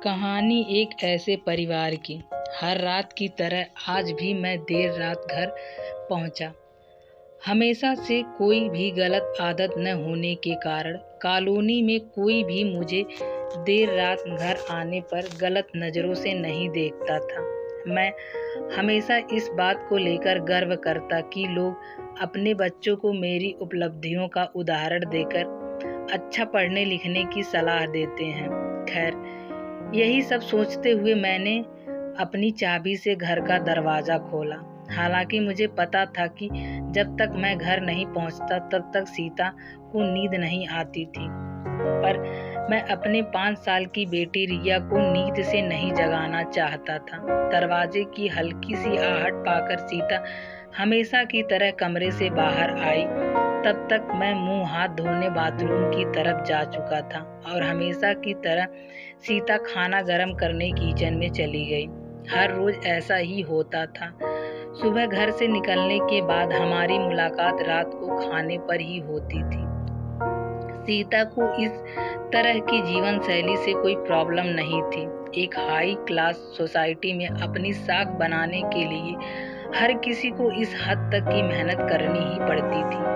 कहानी एक ऐसे परिवार की। हर रात की तरह आज भी मैं देर रात घर पहुंचा। हमेशा से कोई भी गलत आदत न होने के कारण कॉलोनी में कोई भी मुझे देर रात घर आने पर गलत नज़रों से नहीं देखता था। मैं हमेशा इस बात को लेकर गर्व करता कि लोग अपने बच्चों को मेरी उपलब्धियों का उदाहरण देकर अच्छा पढ़ने लिखने की सलाह देते हैं। खैर, यही सब सोचते हुए मैंने अपनी चाबी से घर का दरवाज़ा खोला। हालांकि मुझे पता था कि जब तक मैं घर नहीं पहुंचता तब तक सीता को नींद नहीं आती थी, पर मैं अपने 5 साल की बेटी रिया को नींद से नहीं जगाना चाहता था। दरवाजे की हल्की सी आहट पाकर सीता हमेशा की तरह कमरे से बाहर आई। तब तक मैं मुंह हाथ धोने बाथरूम की तरफ जा चुका था और हमेशा की तरह सीता खाना गर्म करने किचन में चली गई। हर रोज ऐसा ही होता था। सुबह घर से निकलने के बाद हमारी मुलाकात रात को खाने पर ही होती थी। सीता को इस तरह की जीवन शैली से कोई प्रॉब्लम नहीं थी। एक हाई क्लास सोसाइटी में अपनी साख बनाने के लिए हर किसी को इस हद तक की मेहनत करनी ही पड़ती थी।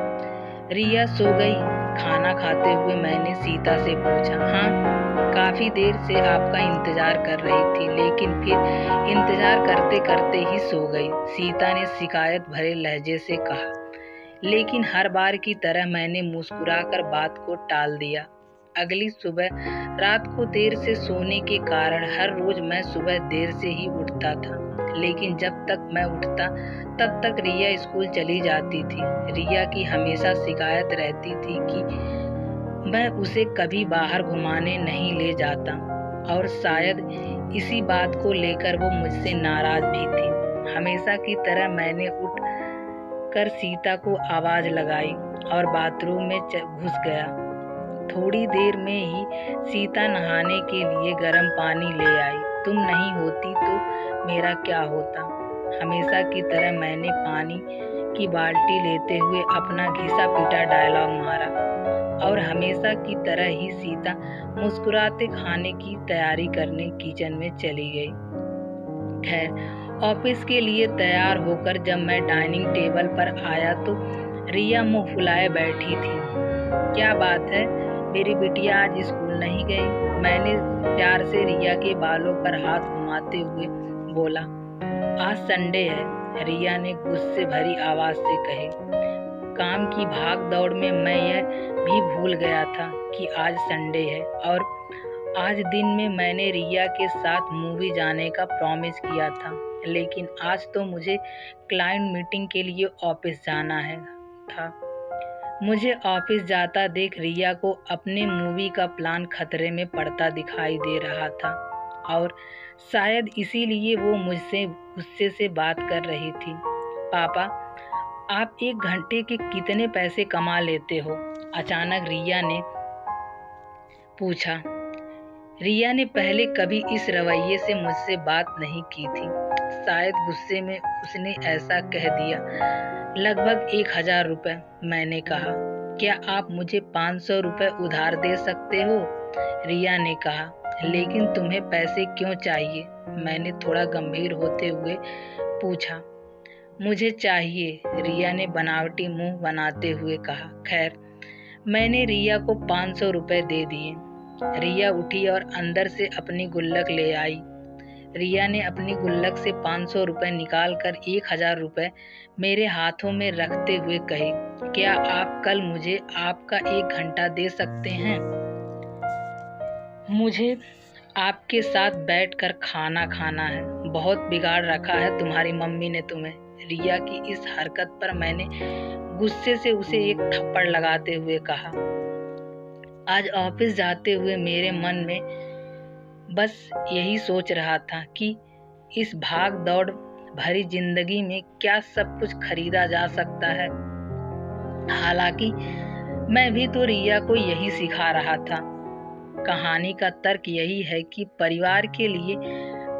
रिया सो गई? खाना खाते हुए मैंने सीता से पूछा। हाँ, काफ़ी देर से आपका इंतज़ार कर रही थी, लेकिन फिर इंतज़ार करते करते ही सो गई, सीता ने शिकायत भरे लहजे से कहा। लेकिन हर बार की तरह मैंने मुस्कुराकर बात को टाल दिया। अगली सुबह रात को देर से सोने के कारण हर रोज मैं सुबह देर से ही उठता था, लेकिन जब तक मैं उठता तब तक रिया स्कूल चली जाती थी। रिया की हमेशा शिकायत रहती थी कि मैं उसे कभी बाहर घुमाने नहीं ले जाता और शायद इसी बात को लेकर वो मुझसे नाराज भी थी। हमेशा की तरह मैंने उठ कर सीता को आवाज़ लगाई और बाथरूम में घुस गया। थोड़ी देर में ही सीता नहाने के लिए गर्म पानी ले आई। तुम नहीं होती तो मेरा क्या होता? हमेशा की तरह मैंने पानी की बाल्टी लेते हुए अपना घिसा पीटा डायलॉग मारा और हमेशा की तरह ही सीता मुस्कुराते खाने की तैयारी करने किचन में चली गई। खैर, ऑफिस के लिए तैयार होकर जब मैं डाइनिंग टेबल पर आया तो रिया मुंह फुलाए बैठी थी। क्या बात है, मेरी बिटिया आज स्कूल नहीं गई? मैंने प्यार से रिया के बालों पर हाथ घुमाते हुए बोला। आज संडे है, रिया ने गुस्से भरी आवाज से कही। काम की भाग दौड़ में मैं यह भी भूल गया था कि आज संडे है और आज दिन में मैंने रिया के साथ मूवी जाने का प्रॉमिस किया था, लेकिन आज तो मुझे क्लाइंट मीटिंग के लिए ऑफिस जाना था। मुझे ऑफिस जाता देख रिया को अपने मूवी का प्लान खतरे में पड़ता दिखाई दे रहा था और शायद इसीलिए वो मुझसे गुस्से से बात कर रही थी। पापा, आप 1 घंटे के कितने पैसे कमा लेते हो? अचानक रिया ने पूछा। रिया ने पहले कभी इस रवैये से मुझसे बात नहीं की थी। शायद गुस्से में उसने ऐसा कह दिया। लगभग 1000 रुपये, मैंने कहा। क्या आप मुझे 500 रुपये उधार दे सकते हो? रिया ने कहा। लेकिन तुम्हें पैसे क्यों चाहिए? मैंने थोड़ा गंभीर होते हुए पूछा। मुझे चाहिए, रिया ने बनावटी मुंह बनाते हुए कहा। खैर, मैंने रिया को 500 रुपये दे दिए। रिया उठी और अंदर से अपनी गुल्लक ले आई। रिया ने अपनी गुल्लक से 500 रुपये निकाल कर 1000 रुपये मेरे हाथों में रखते हुए कही। क्या आप कल मुझे आपका 1 घंटा दे सकते हैं? मुझे आपके साथ बैठकर खाना खाना है। बहुत बिगाड़ रखा है तुम्हारी मम्मी ने तुम्हें। रिया की इस हरकत पर मैंने गुस्से से उसे एक थप्पड़ लगाते हुए कहा। आज ऑफिस जाते हुए मेरे मन में बस यही सोच रहा था कि इस भाग दौड़ भरी जिंदगी में क्या सब कुछ खरीदा जा सकता है। हालांकि मैं भी तो रिया को यही सिखा रहा था। कहानी का तर्क यही है कि परिवार के लिए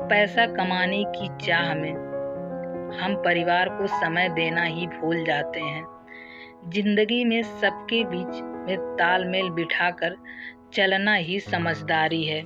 पैसा कमाने की चाह में हम परिवार को समय देना ही भूल जाते हैं। जिंदगी में सबके बीच में तालमेल बिठाकर चलना ही समझदारी है।